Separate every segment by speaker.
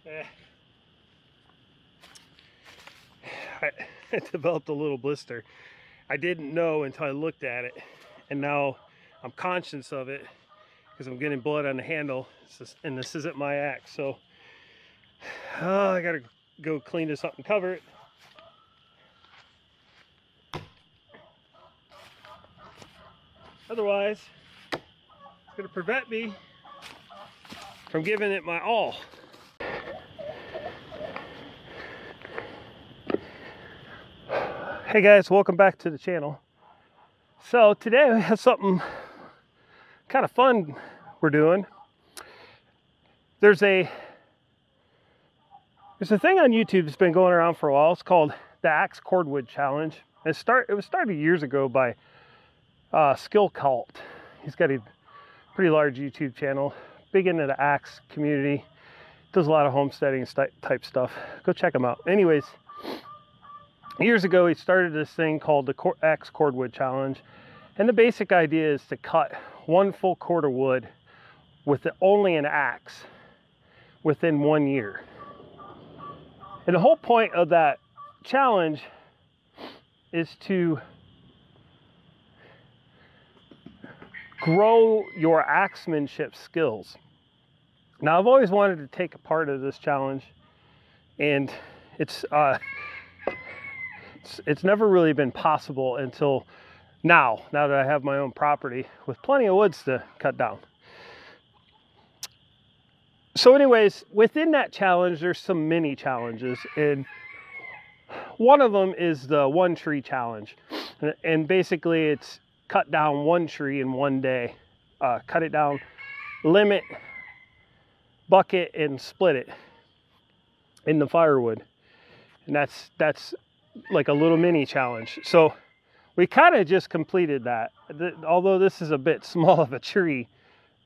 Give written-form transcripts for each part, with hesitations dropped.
Speaker 1: I developed a little blister. I didn't know until I looked at it, and now I'm conscious of it because I'm getting blood on the handle, and this isn't my axe, so I gotta go clean this up and cover it. Otherwise, it's gonna prevent me from giving it my all. Hey guys, welcome back to the channel. So today we have something kind of fun we're doing. There's a thing on YouTube that's been going around for a while. It's called the Axe Cordwood Challenge. It was started years ago by Skillcult. He's got a pretty large YouTube channel, big into the axe community, does a lot of homesteading type stuff. Go check him out. Anyways, years ago he started this thing called the Axe Cordwood Challenge, and the basic idea is to cut one full cord of wood with only an axe within 1 year. And the whole point of that challenge is to grow your axemanship skills. Now, I've always wanted to take a part of this challenge, and it's never really been possible until now that I have my own property with plenty of woods to cut down. So anyways, within that challenge, there's some mini challenges, and one of them is the one tree challenge. And basically it's cut down one tree in 1 day, cut it down, limit, bucket, and split it in the firewood. And that's like a little mini challenge. So we kind of just completed that. Although this is a bit small of a tree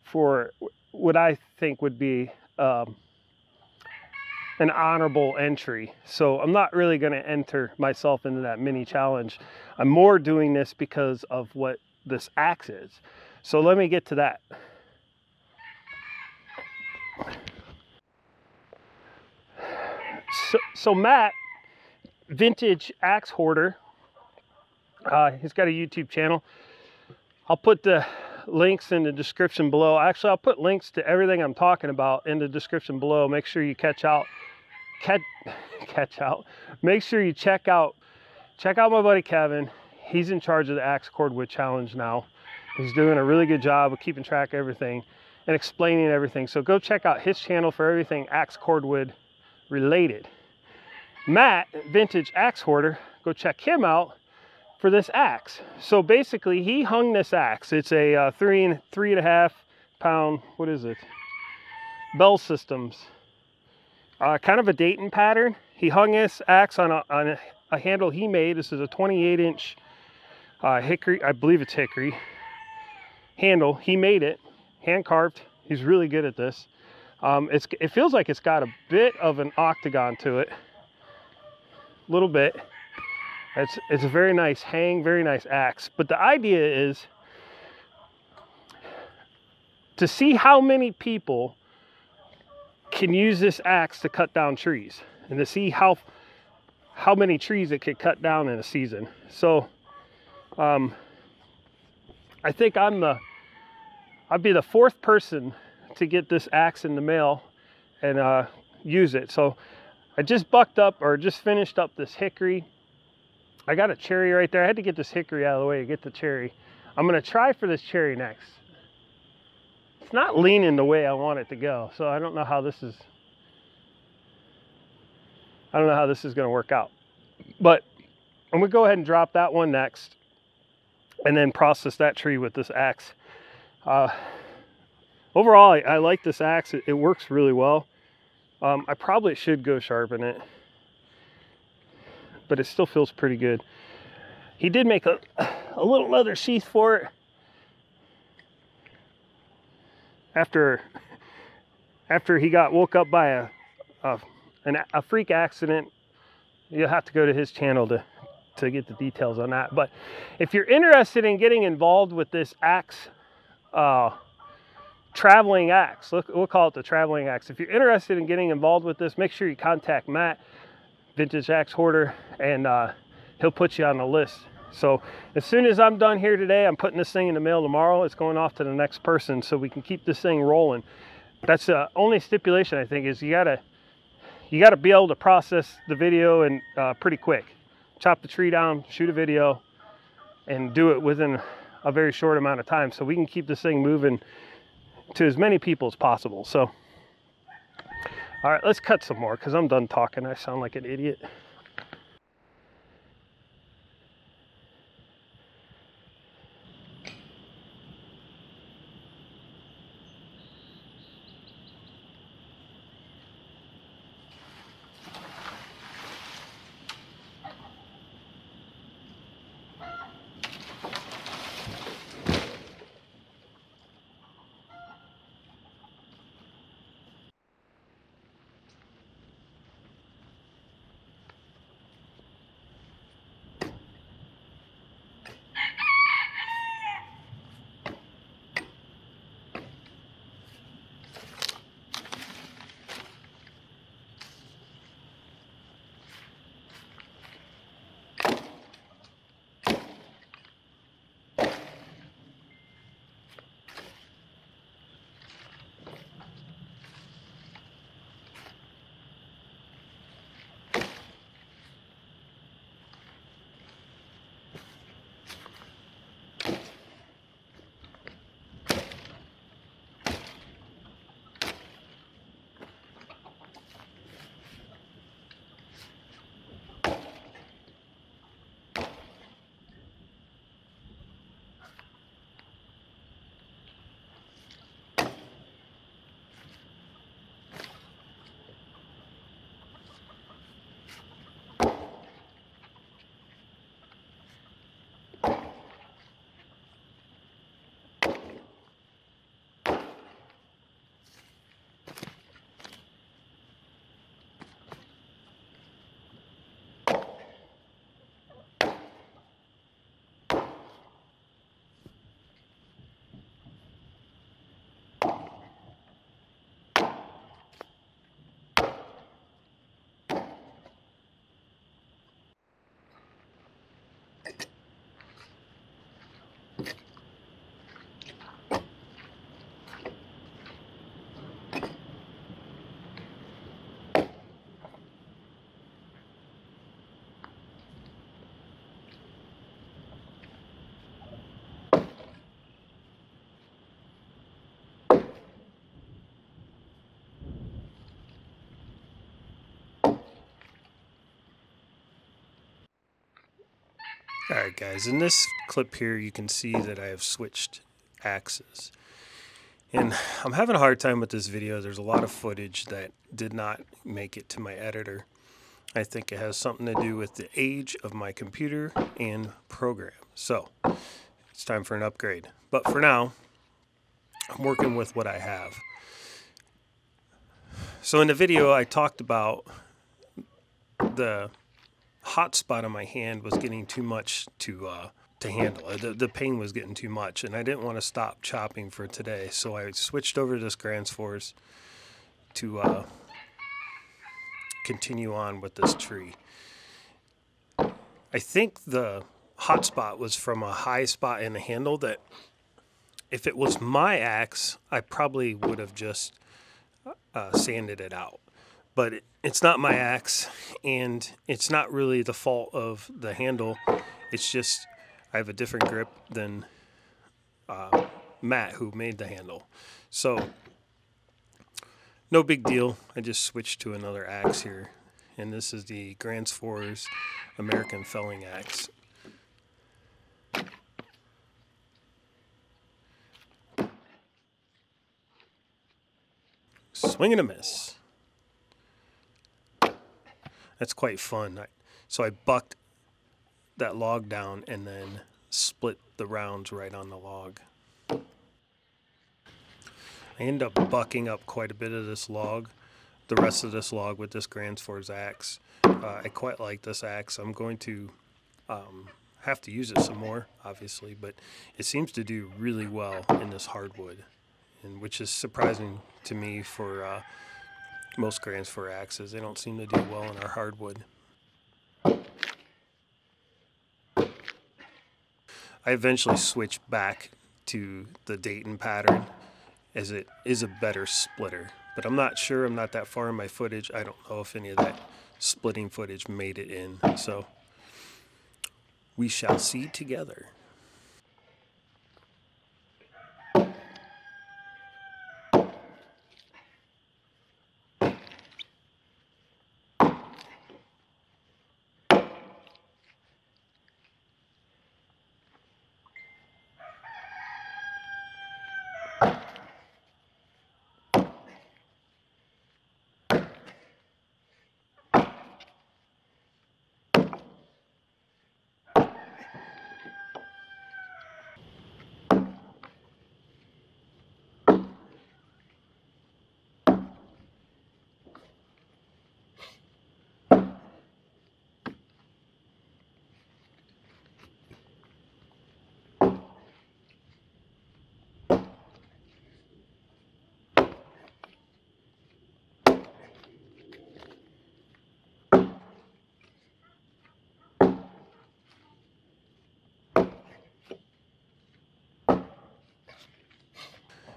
Speaker 1: for what I think would be an honorable entry. So I'm not really going to enter myself into that mini challenge. I'm more doing this because of what this axe is. So let me get to that. So Matt, Vintage Axe Hoarder, he's got a YouTube channel. I'll put the links in the description below. Actually, I'll put links to everything I'm talking about in the description below. Make sure you catch out. Make sure you check out my buddy Kevin. He's in charge of the Axe Cordwood Challenge now. He's doing a really good job of keeping track of everything and explaining everything. So go check out his channel for everything Axe Cordwood related. Matt, Vintage Axe Hoarder, go check him out for this axe. So basically he hung this axe. It's a 3.5 pound, what is it? Bell Systems. Kind of a Dayton pattern. He hung this axe on a handle he made. This is a 28-inch hickory, I believe it's hickory handle. He made it, hand carved. He's really good at this. It feels like it's got a bit of an octagon to it, a little bit. It's a very nice hang, very nice axe. But the idea is to see how many people can use this axe to cut down trees, and to see how many trees it could cut down in a season. So I think I'd be the 4th person to get this axe in the mail and use it. So I just finished up this hickory. I got a cherry right there. I had to get this hickory out of the way to get the cherry. I'm gonna try for this cherry next. It's not leaning the way I want it to go, so I don't know how this is gonna work out. But I'm gonna go ahead and drop that one next, and then process that tree with this axe. Overall, I like this axe. It works really well. I probably should go sharpen it, but it still feels pretty good. He did make a little leather sheath for it. After he got woke up by a freak accident, you'll have to go to his channel to get the details on that. But if you're interested in getting involved with this axe traveling axe. Look, we'll call it the traveling axe. If you're interested in getting involved with this, make sure you contact Matt, Vintage Axe Hoarder, and he'll put you on the list. So as soon as I'm done here today, I'm putting this thing in the mail tomorrow. It's going off to the next person so we can keep this thing rolling. That's the only stipulation, I think, is you gotta be able to process the video and pretty quick. Chop the tree down, shoot a video, and do it within a very short amount of time so we can keep this thing moving to as many people as possible. So, all right, let's cut some more because I'm done talking. I sound like an idiot. Alright guys, in this clip here you can see that I have switched axes. And I'm having a hard time with this video. There's a lot of footage that did not make it to my editor. I think it has something to do with the age of my computer and program. So, it's time for an upgrade. But for now, I'm working with what I have. So in the video I talked about the hot spot on my hand was getting too much to handle. The pain was getting too much, and I didn't want to stop chopping for today, so I switched over to this Grand Force to continue on with this tree. I think the hot spot was from a high spot in the handle that if it was my axe, I probably would have just sanded it out. But it's not my axe, and it's not really the fault of the handle. It's just I have a different grip than Matt, who made the handle. So no big deal. I just switched to another axe here, and this is the Grand Force American felling axe. Swing and a miss. That's quite fun. So I bucked that log down and then split the rounds right on the log. I end up bucking up quite a bit of this log, the rest of this log with this Grand Force axe. I quite like this axe. I'm going to have to use it some more, obviously, but it seems to do really well in this hardwood. and which is surprising to me for most Grand Four axes. They don't seem to do well in our hardwood. I eventually switched back to the Dayton pattern, as it is a better splitter. But I'm not sure, I'm not that far in my footage. I don't know if any of that splitting footage made it in. So we shall see together.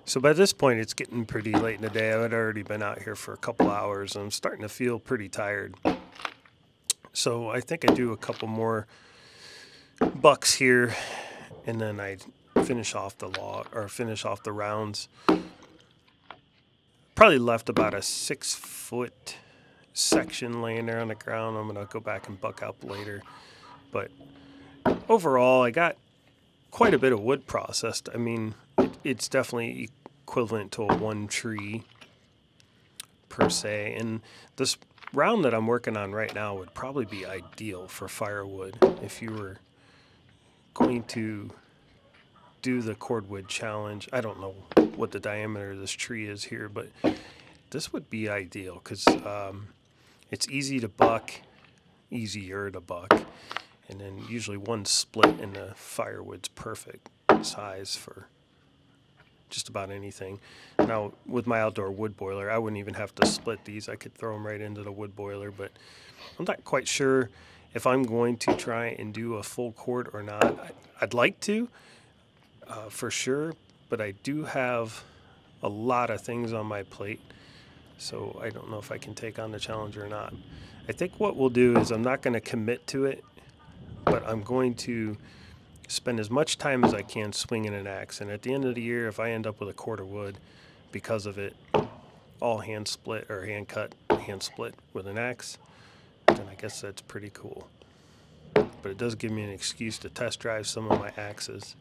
Speaker 1: So by this point, it's getting pretty late in the day. I had already been out here for a couple hours, and I'm starting to feel pretty tired. So I think I do a couple more bucks here, and then I finish off the finish off the rounds. Probably left about a 6 foot section laying there on the ground. I'm gonna go back and buck up later. But overall, I got quite a bit of wood processed. I mean, it's definitely equivalent to a 1 tree per se, and this round that I'm working on right now would probably be ideal for firewood if you were going to do the cordwood challenge. I don't know what the diameter of this tree is here, but this would be ideal because it's easy to buck, easier to buck, and then usually one split in the firewood's perfect size for just about anything. Now, with my outdoor wood boiler, I wouldn't even have to split these. I could throw them right into the wood boiler, but I'm not quite sure if I'm going to try and do a full cord or not. I'd like to, for sure, but I do have a lot of things on my plate, so I don't know if I can take on the challenge or not. I think what we'll do is I'm not going to commit to it, but I'm going to spend as much time as I can swinging an axe, and at the end of the year, if I end up with a cord of wood because of it, all hand split or hand cut, hand split with an axe, then I guess that's pretty cool. But it does give me an excuse to test drive some of my axes.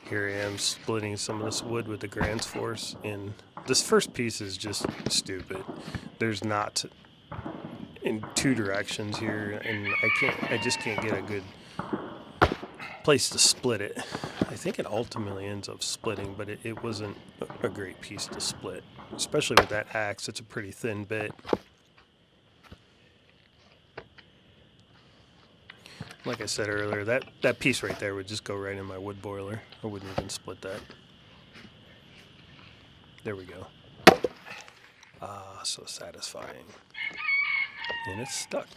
Speaker 1: Here I am splitting some of this wood with the Grand Force, and this first piece is just stupid. There's knots in 2 directions here, and I just can't get a good place to split it. I think it ultimately ends up splitting, but it wasn't a great piece to split, especially with that axe. It's a pretty thin bit. Like I said earlier, that piece right there would just go right in my wood boiler. I wouldn't even split that. There we go. Ah, so satisfying. And it's stuck.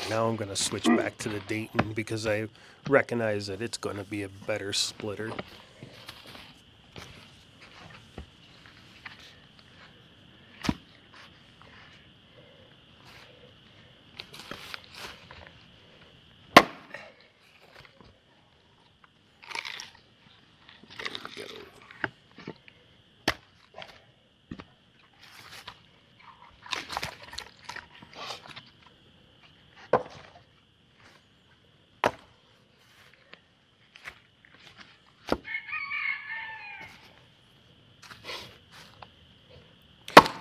Speaker 1: Now I'm going to switch back to the Dayton because I recognize that it's going to be a better splitter. There we go.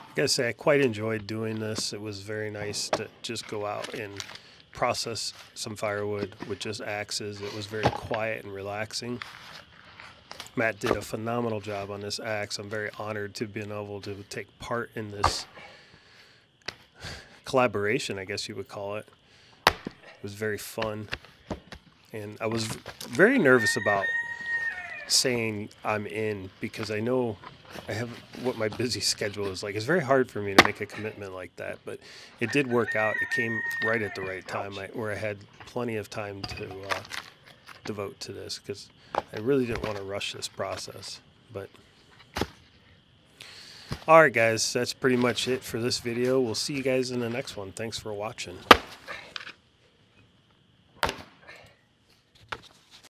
Speaker 1: I gotta say, I quite enjoyed doing this. It was very nice to just go out and process some firewood with just axes. It was very quiet and relaxing. Matt did a phenomenal job on this axe. I'm very honored to be able to take part in this collaboration, I guess you would call it. It was very fun. And I was very nervous about saying I'm in because I know I have what my busy schedule is like. It's very hard for me to make a commitment like that, but it did work out. It came right at the right time where I had plenty of time to devote to this because I really didn't want to rush this process. But all right, guys, that's pretty much it for this video. We'll see you guys in the next one. Thanks for watching.